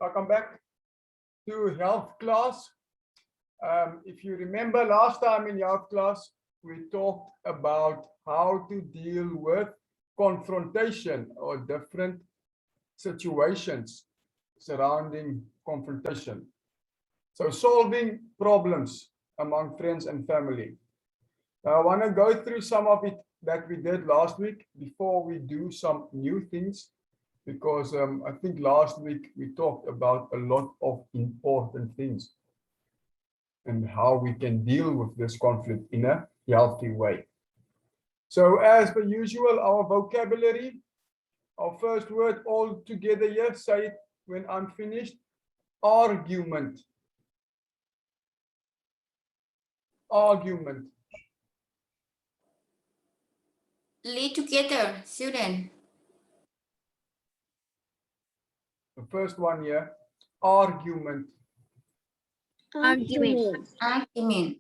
Welcome back to health class. If you remember last time in health class, we talked about how to deal with confrontation or different situations surrounding confrontation. So solving problems among friends and family. Now, I want to go through some of it that we did last week before we do some new things, because I think last week we talked about a lot of important things and how we can deal with this conflict in a healthy way. So as per usual, our vocabulary, our first word all together here, say it when I'm finished. Argument. Argument. Lead together, student. The first one here, argument. Argument. Argument.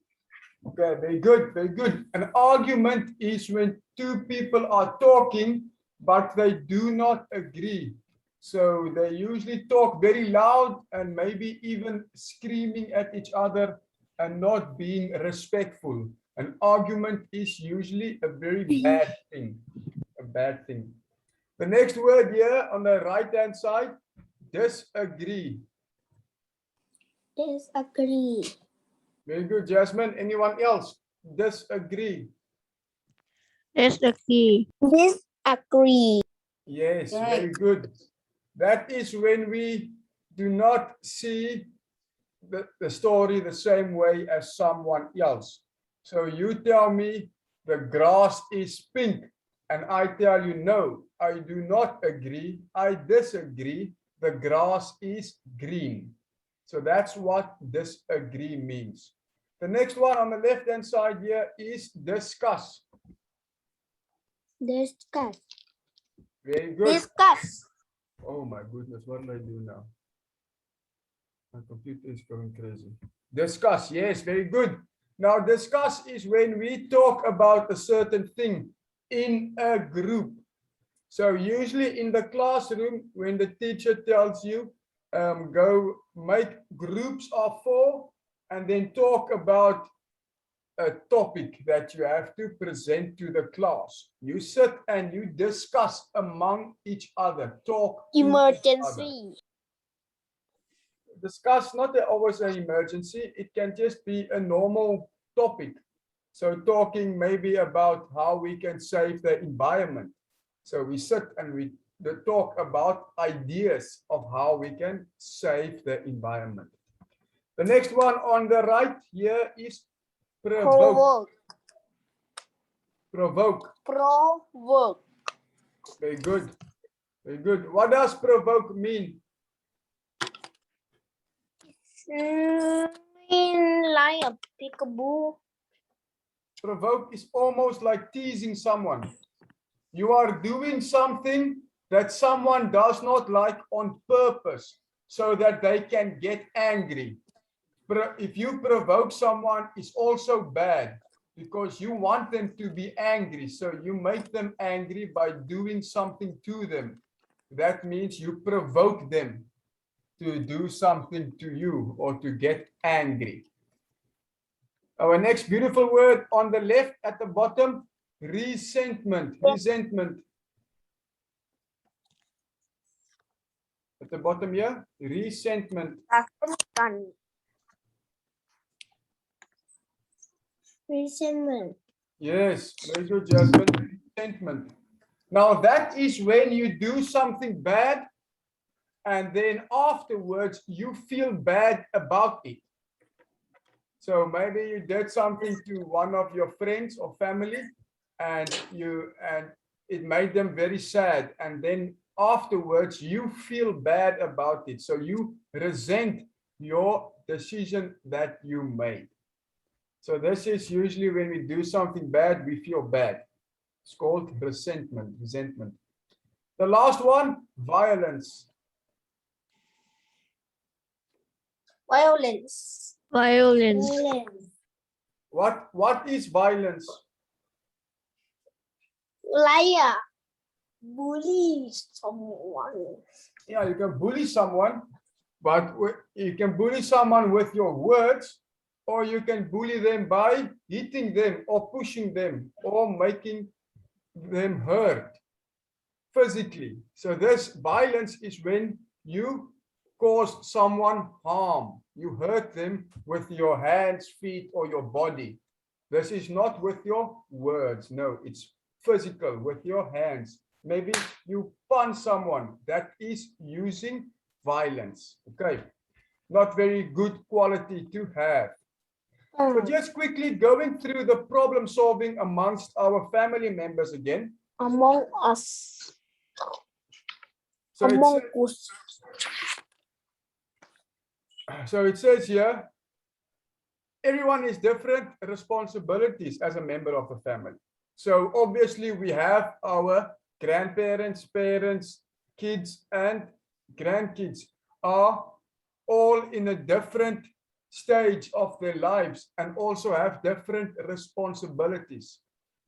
Okay, very good, very good. An argument is when two people are talking, but they do not agree. So they usually talk very loud and maybe even screaming at each other and not being respectful. An argument is usually a very bad thing, a bad thing. The next word here on the right-hand side, disagree. Disagree. Very good, Jasmine. Anyone else? Disagree. Disagree. Disagree. Yes, very good. That is when we do not see the story the same way as someone else. So you tell me the grass is pink, and I tell you, no, I do not agree. I disagree. The grass is green. So that's what disagree means. The next one on the left-hand side here is discuss. Discuss. Very good. Discuss. Oh my goodness, what did I do now? My computer is going crazy. Discuss, yes, very good. Now, discuss is when we talk about a certain thing in a group. So usually in the classroom, when the teacher tells you, go make groups of 4 and then talk about a topic that you have to present to the class. You sit and you discuss among each other, talk. Emergency. Discuss not always an emergency. It can just be a normal topic. So talking maybe about how we can save the environment. So we sit and we talk about ideas of how we can save the environment. The next one on the right here is provoke. Provoke. Provoke. Very good. Very good. What does provoke mean? Like a peekaboo. Provoke is almost like teasing someone. You are doing something that someone does not like on purpose so that they can get angry. If you provoke someone, it's also bad because you want them to be angry. So you make them angry by doing something to them. That means you provoke them to do something to you or to get angry. Our next beautiful word on the left at the bottom, resentment. Resentment. At the bottom here, resentment. Resentment. Yes, very good, Jasmine. Resentment. Now that is when you do something bad and then afterwards you feel bad about it. So maybe you did something to one of your friends or family and it made them very sad, and then afterwards you feel bad about it. So you resent your decision that you made. So this is usually when we do something bad, we feel bad. It's called resentment. Resentment. The last one, violence. Violence. Violence. What is violence? Liar. bully someone. Yeah, you can bully someone, but you can bully someone with your words, or you can bully them by hitting them or pushing them or making them hurt physically. So this violence is when you cause someone harm. You hurt them with your hands, feet, or your body. This is not with your words. No, it's physical with your hands. Maybe you punch someone. That is using violence. Okay. Not very good quality to have. So just quickly going through the problem solving amongst our family members again. Among us. So Among us. it says here, everyone is different responsibilities as a member of the family. So obviously we have our grandparents, parents, kids, and grandkids are all in a different stage of their lives and also have different responsibilities.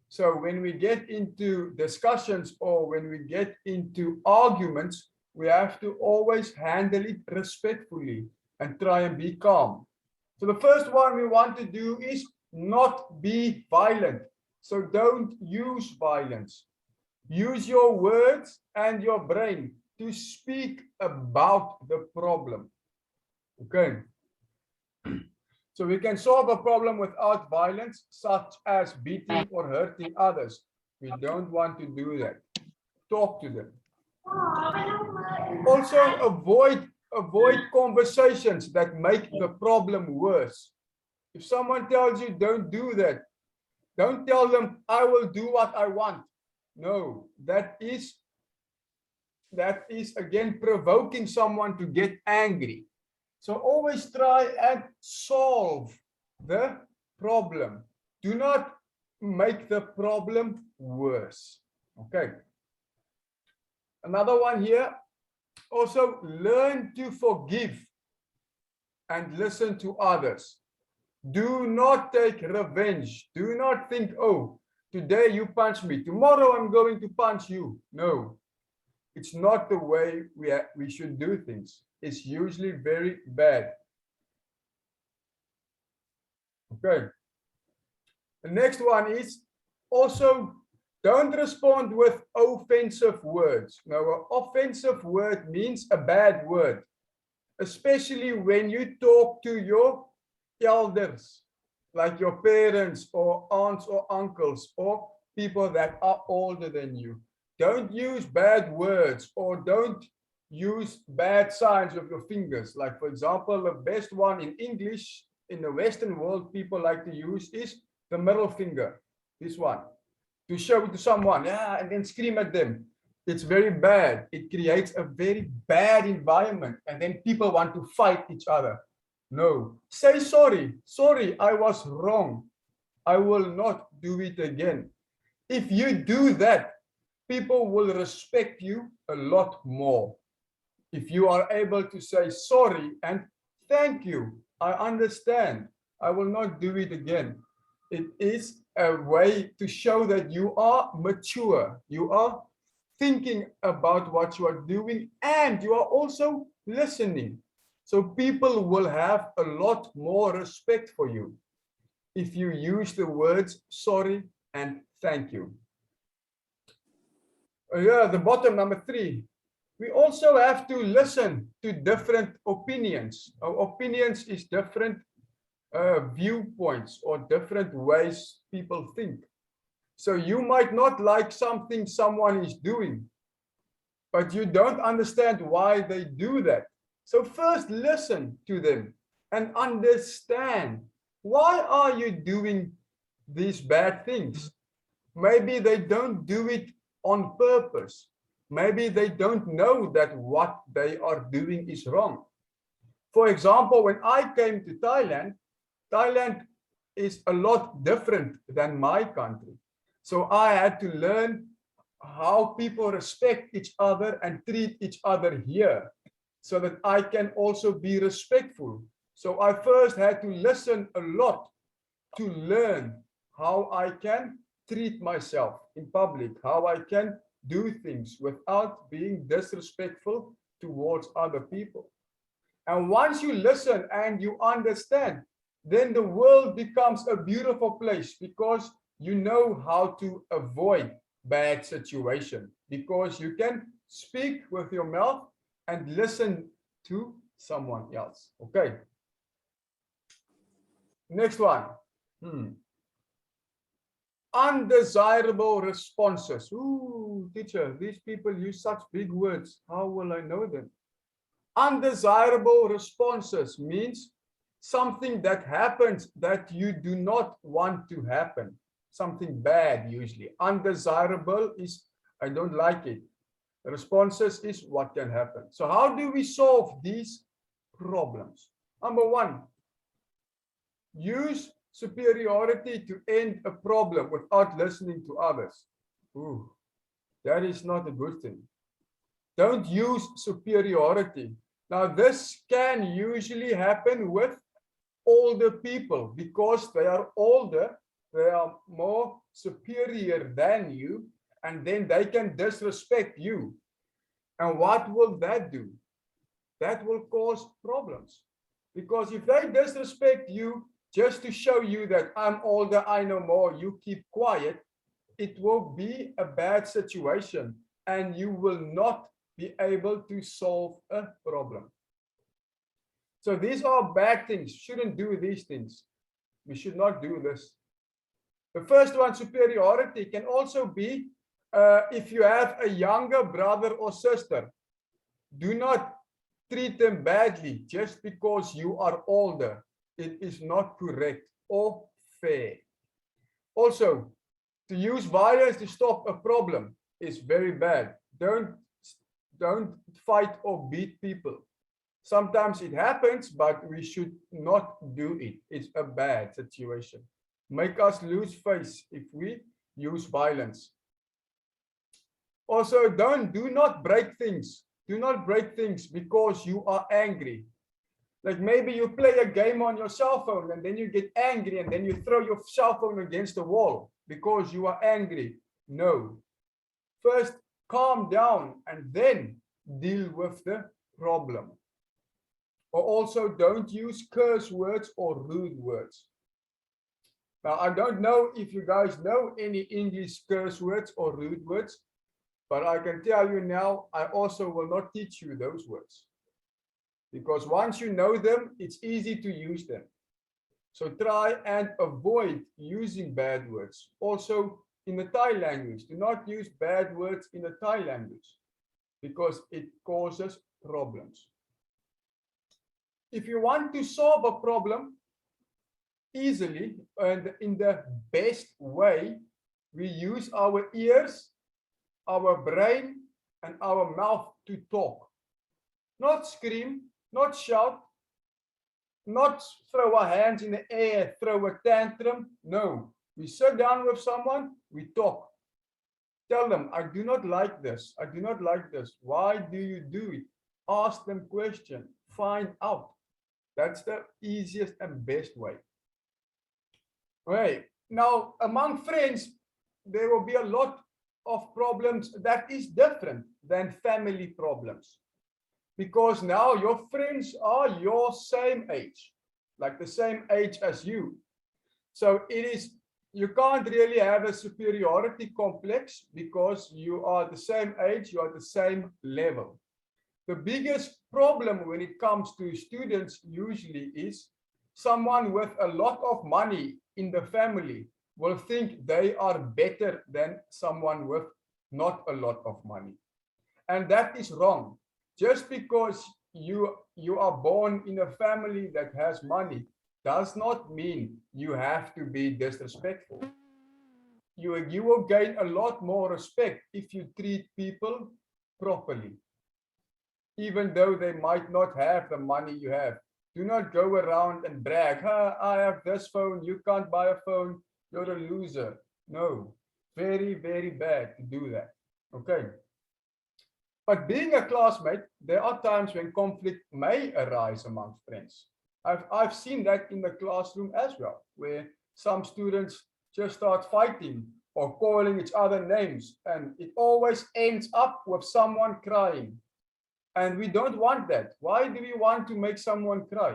So when we get into discussions or when we get into arguments, we have to always handle it respectfully and try and be calm. So the first one we want to do is not be violent. So don't use violence. Use your words and your brain to speak about the problem. Okay. So we can solve a problem without violence, such as beating or hurting others. We don't want to do that. Talk to them. Also, avoid conversations that make the problem worse. If someone tells you don't do that, don't tell them I will do what I want. No, that is again provoking someone to get angry. So always try and solve the problem. Do not make the problem worse. Okay. Another one here. Also learn to forgive and listen to others. Do not take revenge. Do not think, oh, today you punch me, tomorrow I'm going to punch you. No, it's not the way we should do things. It's usually very bad. Okay. The next one is also don't respond with offensive words. Now, an offensive word means a bad word, especially when you talk to your elders, like your parents or aunts or uncles or people that are older than you. Don't use bad words or don't use bad signs of your fingers. Like, for example, the best one in English in the Western world people like to use is the middle finger, this one, to show it to someone, yeah, and then scream at them. It's very bad. It creates a very bad environment, and then people want to fight each other. No, say sorry. Sorry, I was wrong. I will not do it again. If you do that, people will respect you a lot more. If you are able to say sorry and thank you, I understand, I will not do it again. It is a way to show that you are mature. You are thinking about what you are doing and you are also listening. So people will have a lot more respect for you if you use the words sorry and thank you. Yeah, the bottom, number 3. We also have to listen to different opinions. Our opinions is different viewpoints or different ways people think. So you might not like something someone is doing, but you don't understand why they do that. So first listen to them and understand, why are you doing these bad things? Maybe they don't do it on purpose. Maybe they don't know that what they are doing is wrong. For example, when I came to Thailand, Thailand is a lot different than my country. So I had to learn how people respect each other and treat each other here so that I can also be respectful. So I first had to listen a lot to learn how I can treat myself in public, how I can do things without being disrespectful towards other people. And once you listen and you understand, then the world becomes a beautiful place because you know how to avoid bad situation, because you can speak with your mouth and listen to someone else. Okay. Next one. Undesirable responses. Ooh, teacher, these people use such big words. How will I know them? Undesirable responses means something that happens that you do not want to happen. Something bad usually. Undesirable is I don't like it. Responses is what can happen. So how do we solve these problems? Number one, use superiority to end a problem without listening to others. Ooh, that is not a good thing. Don't use superiority. Now, this can usually happen with older people because they are older, they are more superior than you, and then they can disrespect you. And what will that do? That will cause problems. Because if they disrespect you just to show you that I'm older, I know more, you keep quiet, it will be a bad situation and you will not be able to solve a problem. So these are bad things. Shouldn't do these things. We should not do this. The first one, superiority, can also be if you have a younger brother or sister. Do not treat them badly just because you are older. It is not correct or fair. Also, to use violence to stop a problem is very bad. Don't fight or beat people. Sometimes it happens, but we should not do it. It's a bad situation. Make us lose face if we use violence. Also, do not break things. Do not break things because you are angry. Like maybe you play a game on your cell phone and then you get angry and then you throw your cell phone against the wall because you are angry. No. First, calm down and then deal with the problem. Or also don't use curse words or rude words. Now, I don't know if you guys know any English curse words or rude words, but I can tell you now, I also will not teach you those words. Because once you know them, it's easy to use them. So try and avoid using bad words. Also, in the Thai language, do not use bad words in the Thai language because it causes problems. If you want to solve a problem easily and in the best way, we use our ears, our brain, and our mouth to talk. Not scream, not shout, not throw our hands in the air, throw a tantrum. No, we sit down with someone, we talk. Tell them, I do not like this. I do not like this. Why do you do it? Ask them questions. Find out. That's the easiest and best way. Right. Now, among friends, there will be a lot of problems that is different than family problems. Because now your friends are your same age, like the same age as you. So you can't really have a superiority complex because you are the same age, you are the same level. The biggest problem when it comes to students usually is someone with a lot of money in the family will think they are better than someone with not a lot of money. And that is wrong. Just because you are born in a family that has money does not mean you have to be disrespectful. You will gain a lot more respect if you treat people properly. Even though they might not have the money you have. Do not go around and brag, I have this phone, you can't buy a phone, you're a loser. No, very, very bad to do that. Okay. But being a classmate, there are times when conflict may arise amongst friends. I've seen that in the classroom as well, where some students just start fighting or calling each other names, and it always ends up with someone crying. And we don't want that. Why do we want to make someone cry?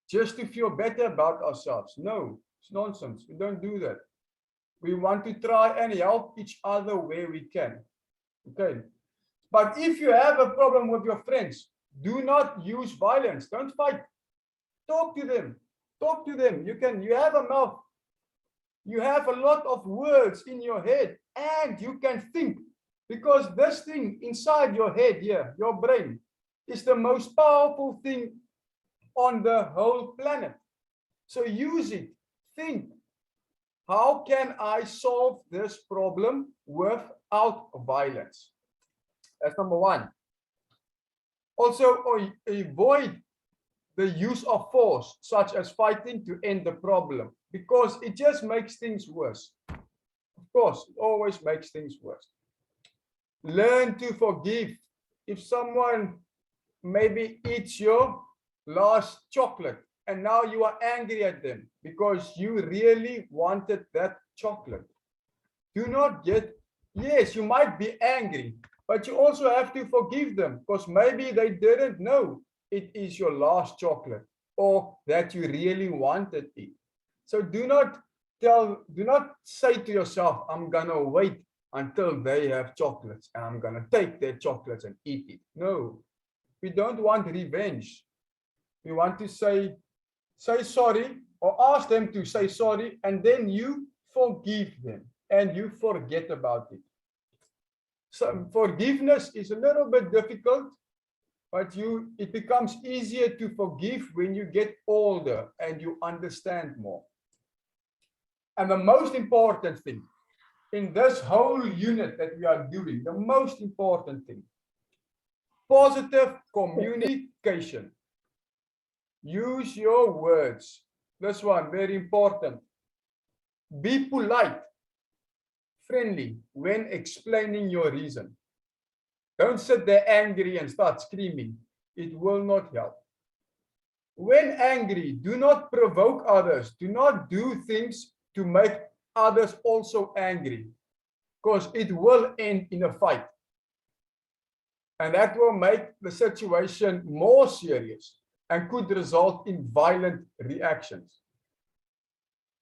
Just to feel better about ourselves? No, it's nonsense. We don't do that. We want to try and help each other where we can. Okay. But if you have a problem with your friends, do not use violence. Don't fight. Talk to them. Talk to them. You have a mouth. You have a lot of words in your head, and you can think, because this thing inside your head here, your brain, is the most powerful thing on the whole planet. So use it. Think. How can I solve this problem without violence? That's number one. Also, avoid the use of force, such as fighting, to end the problem, because it just makes things worse. Of course, it always makes things worse. Learn to forgive. If someone maybe eats your last chocolate and now you are angry at them because you really wanted that chocolate, do not get, yes, you might be angry, but you also have to forgive them, because maybe they didn't know it is your last chocolate or that you really wanted it. So do not say to yourself, I'm gonna wait until they have chocolates and I'm gonna take their chocolates and eat it. No, we don't want revenge. We want to say sorry, or ask them to say sorry, and then you forgive them and you forget about it. So forgiveness is a little bit difficult, but it becomes easier to forgive when you get older and you understand more. And the most important thing in this whole unit that we are doing, the most important thing, positive communication. Use your words. This one, very important. Be polite, friendly when explaining your reason. Don't sit there angry and start screaming. It will not help. When angry, do not provoke others. Do not do things to make others also angry, because it will end in a fight. And that will make the situation more serious and could result in violent reactions.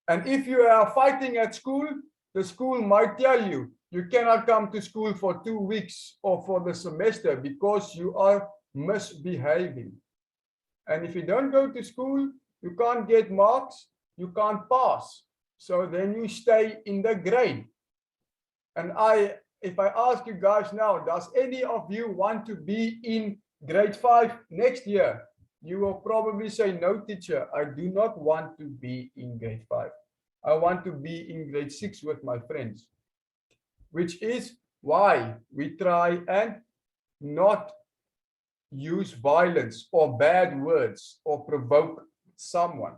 And if you are fighting at school, the school might tell you, you cannot come to school for 2 weeks or for the semester because you are misbehaving. And if you don't go to school, you can't get marks, you can't pass. So then you stay in the grade. And if I ask you guys now, does any of you want to be in grade 5 next year? You will probably say, no, teacher, I do not want to be in grade 5. I want to be in grade 6 with my friends, which is why we try and not use violence or bad words or provoke someone.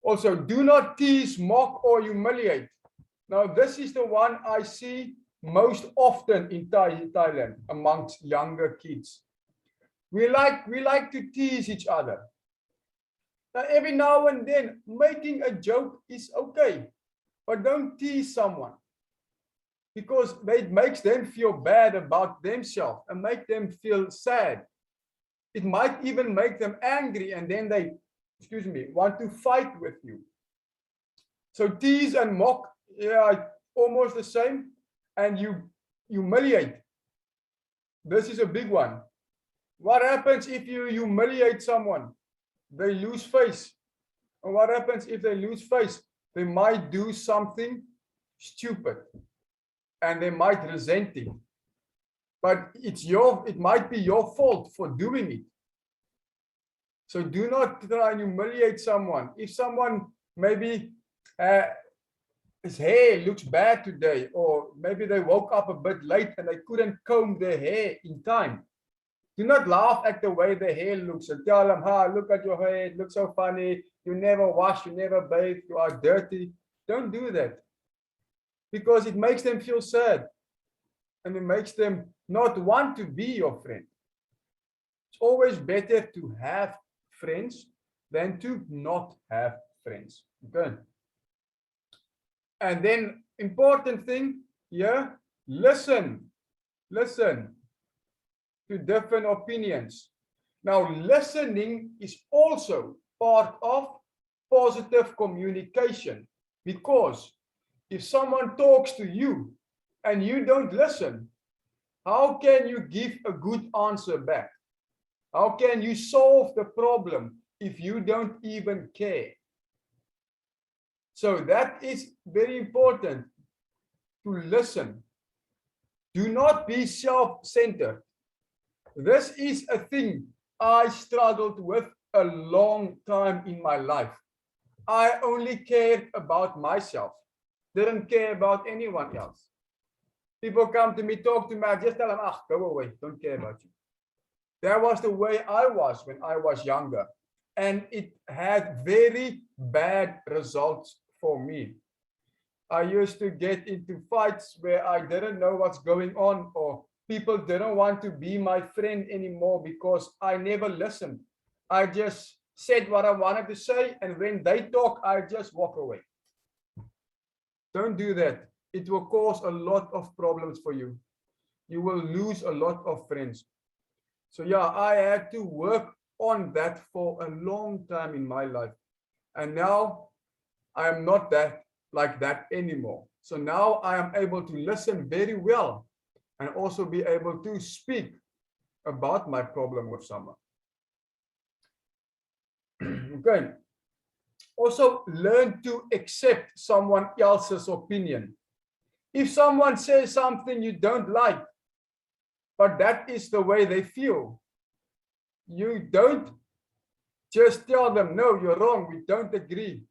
Also, do not tease, mock, or humiliate. Now, this is the one I see most often in Thailand amongst younger kids. We like to tease each other. Now, every now and then, making a joke is okay, but don't tease someone, because it makes them feel bad about themselves and make them feel sad. It might even make them angry, and then they, want to fight with you. So tease and mock, yeah, almost the same. And you humiliate. This is a big one. What happens if you humiliate someone? They lose face. And what happens if they lose face? They might do something stupid and they might resent it. But it might be your fault for doing it. So do not try and humiliate someone. If someone maybe his hair looks bad today, or maybe they woke up a bit late and they couldn't comb their hair in time, do not laugh at the way their hair looks and tell them, look at your hair, it looks so funny, you never wash, you never bathe, you are dirty. Don't do that, because it makes them feel sad and it makes them not want to be your friend. It's always better to have friends than to not have friends. Okay. And then important thing here, listen to different opinions. Now, listening is also part of positive communication, because if someone talks to you and you don't listen, how can you give a good answer back? How can you solve the problem if you don't even care? So that is very important, to listen. Do not be self-centered. This is a thing I struggled with a long time in my life. I only cared about myself, didn't care about anyone else. People come to me, talk to me, I just tell them, ah, go away, don't care about you. That was the way I was when I was younger. And it had very bad results for me. I used to get into fights where I didn't know what's going on, or people didn't want to be my friend anymore because I never listened. I just said what I wanted to say, and when they talk, I just walk away. Don't do that. It will cause a lot of problems for you. You will lose a lot of friends. So yeah, I had to work on that for a long time in my life. And now I am not like that anymore. So now I am able to listen very well and also be able to speak about my problem with someone. Okay. Also learn to accept someone else's opinion. If someone says something you don't like, but that is the way they feel, you don't just tell them, no, you're wrong, we don't agree.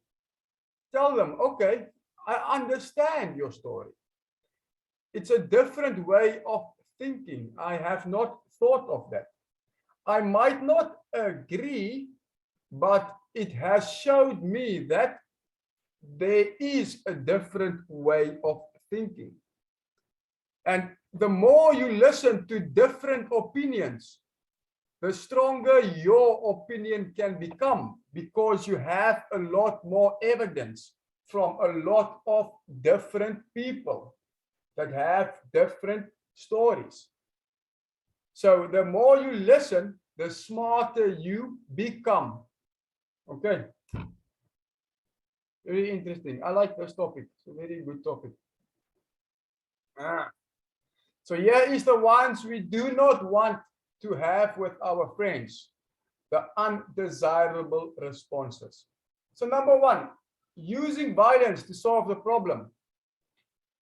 Tell them, okay, I understand your story. It's a different way of thinking. I have not thought of that. I might not agree, but it has showed me that there is a different way of thinking. And the more you listen to different opinions, the stronger your opinion can become, because you have a lot more evidence from a lot of different people that have different stories. So the more you listen, the smarter you become. Okay. Very interesting. I like this topic. It's a very good topic. So here is the ones we do not want to have with our friends, the undesirable responses. So number one, using violence to solve the problem.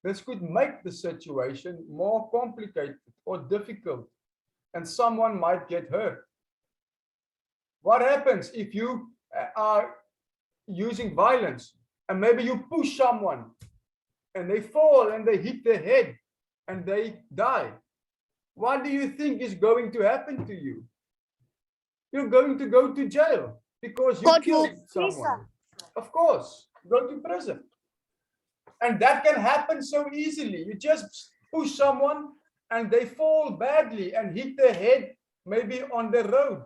This could make the situation more complicated or difficult, and someone might get hurt. What happens if you are using violence and maybe you push someone and they fall and they hit their head and they die? What do you think is going to happen to you? You're going to go to jail because you killed someone. Of course, go to prison. And that can happen so easily. You just push someone and they fall badly and hit their head maybe on the road.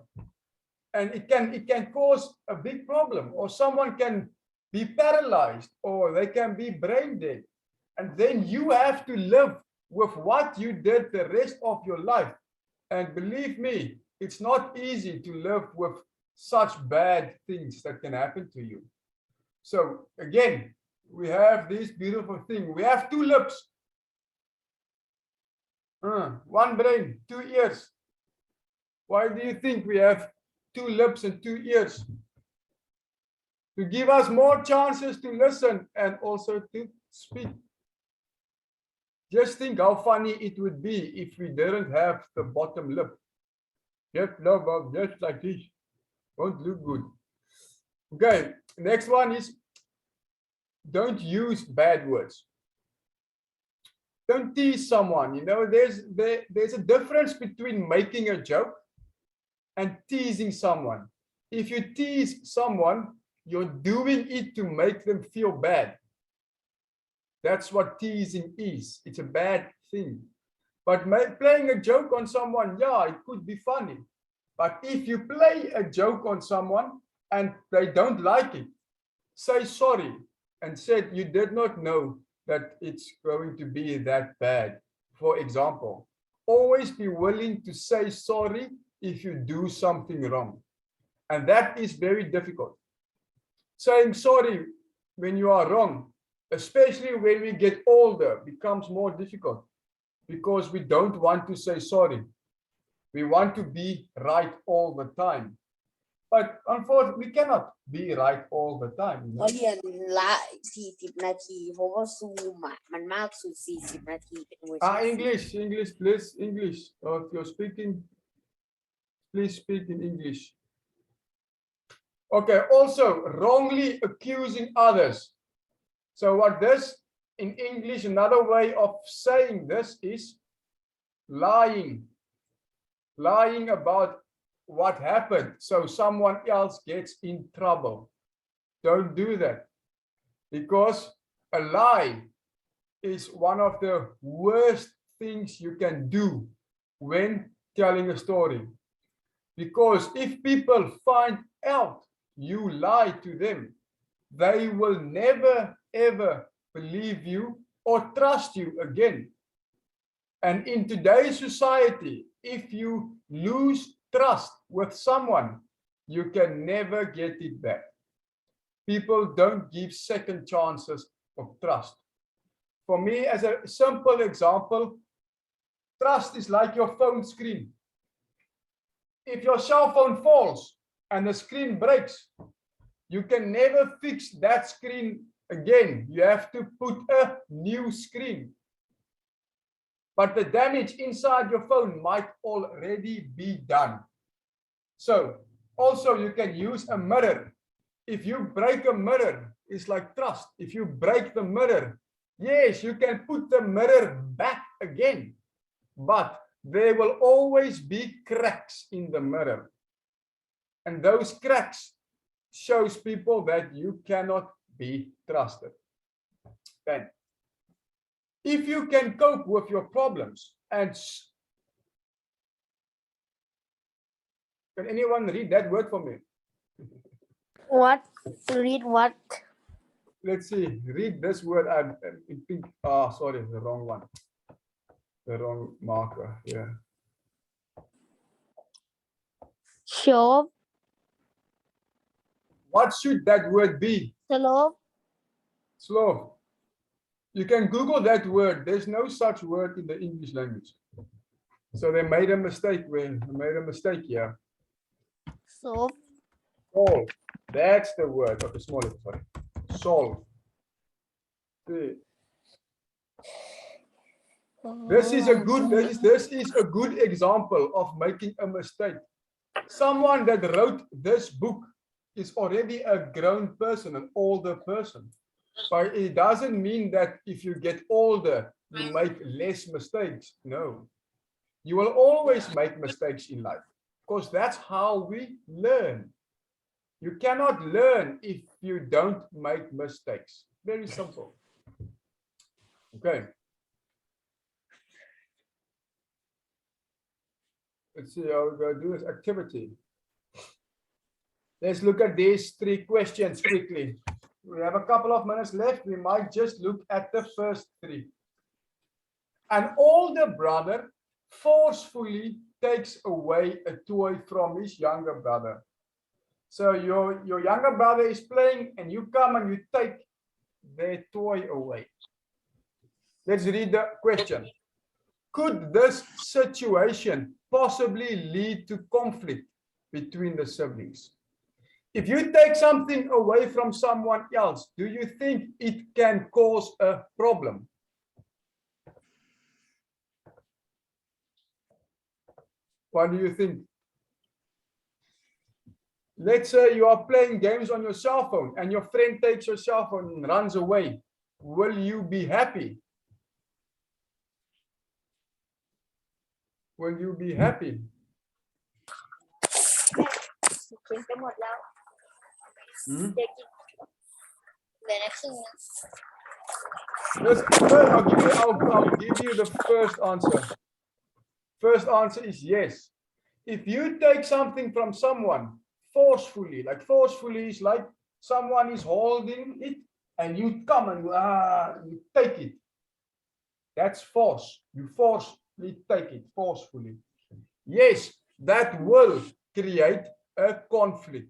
And it can cause a big problem, or someone can be paralyzed, or they can be brain dead. And then you have to live with what you did the rest of your life. And believe me, it's not easy to live with such bad things that can happen to you. So again, we have this beautiful thing. We have two lips, one brain, two ears. Why do you think we have two lips and two ears? To give us more chances to listen and also to speak. Just think how funny it would be if we didn't have the bottom lip. Just like this. Won't look good. Okay, next one is don't use bad words. Don't tease someone. You know, there's a difference between making a joke and teasing someone. If you tease someone, you're doing it to make them feel bad. That's what teasing is. It's a bad thing. But playing a joke on someone, yeah, it could be funny. But if you play a joke on someone and they don't like it, say sorry. and said you did not know that it's going to be that bad. For example, always be willing to say sorry if you do something wrong. And that is very difficult. Saying sorry when you are wrong, especially when we get older, becomes more difficult because we don't want to say sorry. We want to be right all the time. But unfortunately, we cannot be right all the time. You เรา know? เรียนละ40 นาที เพราะว่าซูมอ่ะมันมากสุด40 นาทีเป็นเวอร์ชัน English, please, English. If you're speaking, please speak in English. Okay, also wrongly accusing others. So what this in English, another way of saying this is lying. Lying about what happened so someone else gets in trouble. Don't do that, because a lie is one of the worst things you can do when telling a story. Because if people find out you lie to them, they will never ever believe you or trust you again. And in today's society, if you lose trust with someone, you can never get it back. People don't give second chances of trust. For me, as a simple example, trust is like your phone screen. If your cell phone falls and the screen breaks, you can never fix that screen again. You have to put a new screen. But the damage inside your phone might already be done. So also you can use a mirror. If you break a mirror, it's like trust. If you break the mirror, yes, you can put the mirror back again, but there will always be cracks in the mirror. And those cracks shows people that you cannot be trusted. Then, if you can cope with your problems and can anyone read that word for me? what read what Let's see, read this word. I'm think, sorry, the wrong one. The wrong marker. Yeah. show What should that word be? slope Slow. You can Google that word. There's no such word in the English language. So they made a mistake here. slope Solve. That's the word. Okay, small letter, sorry. Solve. See. This is a good example of making a mistake. Someone that wrote this book is already a grown person, an older person. But it doesn't mean that if you get older, you make less mistakes. No. You will always make mistakes in life because that's how we learn. You cannot learn if you don't make mistakes. Very simple. Okay. Let's see how we're going to do this activity. Let's look at these 3 questions quickly. We have a couple of minutes left. We might just look at the first 3. An older brother forcefully takes away a toy from his younger brother. So your younger brother is playing and you come and you take their toy away. Let's read the question. Could this situation possibly lead to conflict between the siblings? If you take something away from someone else, do you think it can cause a problem? What do you think? Let's say you are playing games on your cell phone and your friend takes your cell phone and runs away. Will you be happy? Will you be happy? กินไปหมดแล้ว Hmm? เด็กกินเหลือในครึ่งนึง I'll give you the first answer. First answer is yes. If you take something from someone forcefully, like forcefully is like someone is holding it and you come and you take it. That's force. You forcefully take it, forcefully. Yes, that will create a conflict.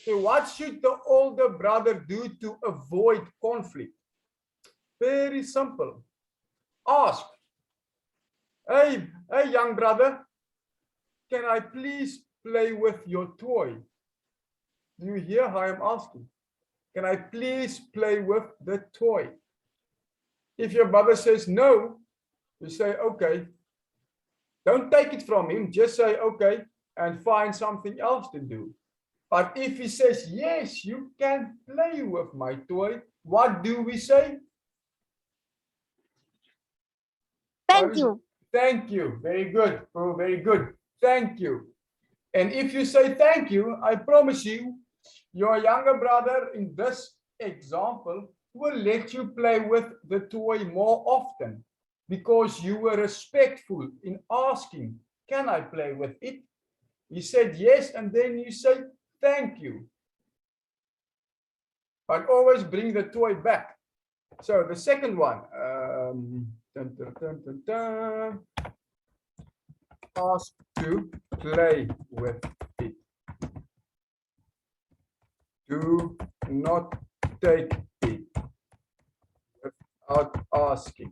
So what should the older brother do to avoid conflict? Very simple. Ask. Hey, young brother, can I please play with your toy? Do you hear how I'm asking? Can I please play with the toy? If your brother says no, you say, okay. Don't take it from him. Just say, okay, and find something else to do. But if he says, yes, you can play with my toy, what do we say? Thank you. Thank you. Very good. Oh, very good. Thank you. And if you say thank you, I promise you, your younger brother in this example will let you play with the toy more often because you were respectful in asking, can I play with it? He said yes, and then you say thank you. But always bring the toy back. So the second one, ask to play with it. Do not take it without asking.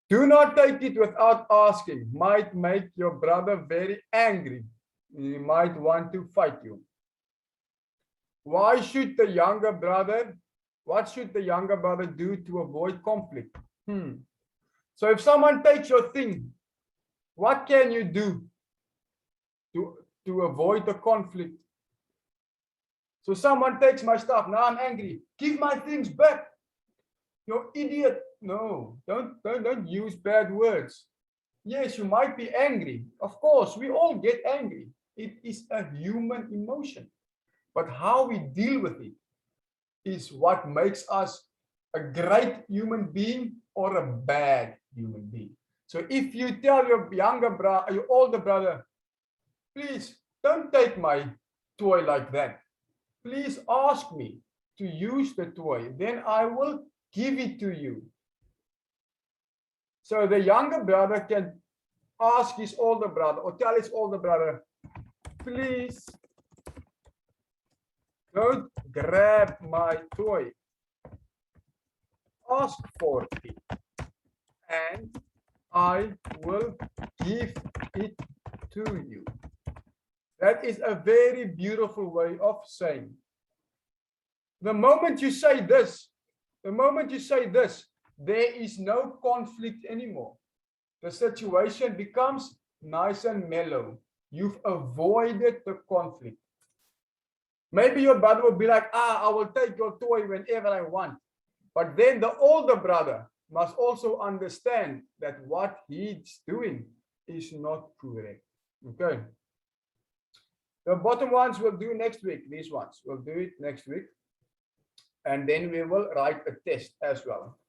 Do not take it without asking. Might make your brother very angry. He might want to fight you. Why should the younger brother, what should the younger brother do to avoid conflict? So if someone takes your thing, what can you do to avoid the conflict? So someone takes my stuff, now I'm angry. Give my things back. You're idiot. No, don't use bad words. Yes, you might be angry. Of course, we all get angry. It is a human emotion. But how we deal with it is what makes us a great human being or a bad human being. So if you tell your younger brother, your older brother, please don't take my toy like that. Please ask me to use the toy, then I will give it to you. So the younger brother can ask his older brother or tell his older brother, please don't grab my toy. Ask for it and I will give it to you. That is a very beautiful way of saying. The moment you say this, there is no conflict anymore. The situation becomes nice and mellow. You've avoided the conflict. Maybe your brother will be like, I will take your toy whenever I want. But then the older brother must also understand that what he's doing is not correct. Okay. The bottom ones we'll do next week. These ones we'll do it next week. And then we will write a test as well.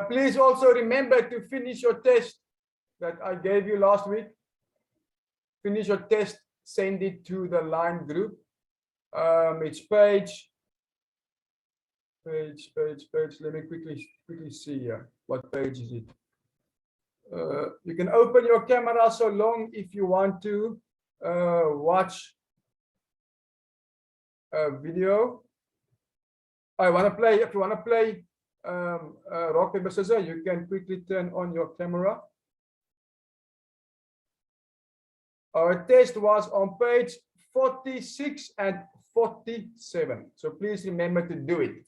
Please also remember to finish your test that I gave you last week. Finish your test, send it to the line group. It's page. Let me quickly see here. What page is it? You can open your camera so long if you want to watch a video. I want to play. If you want to play rock paper scissors, you can quickly turn on your camera. Our test was on page 46 and 47. So please remember to do it.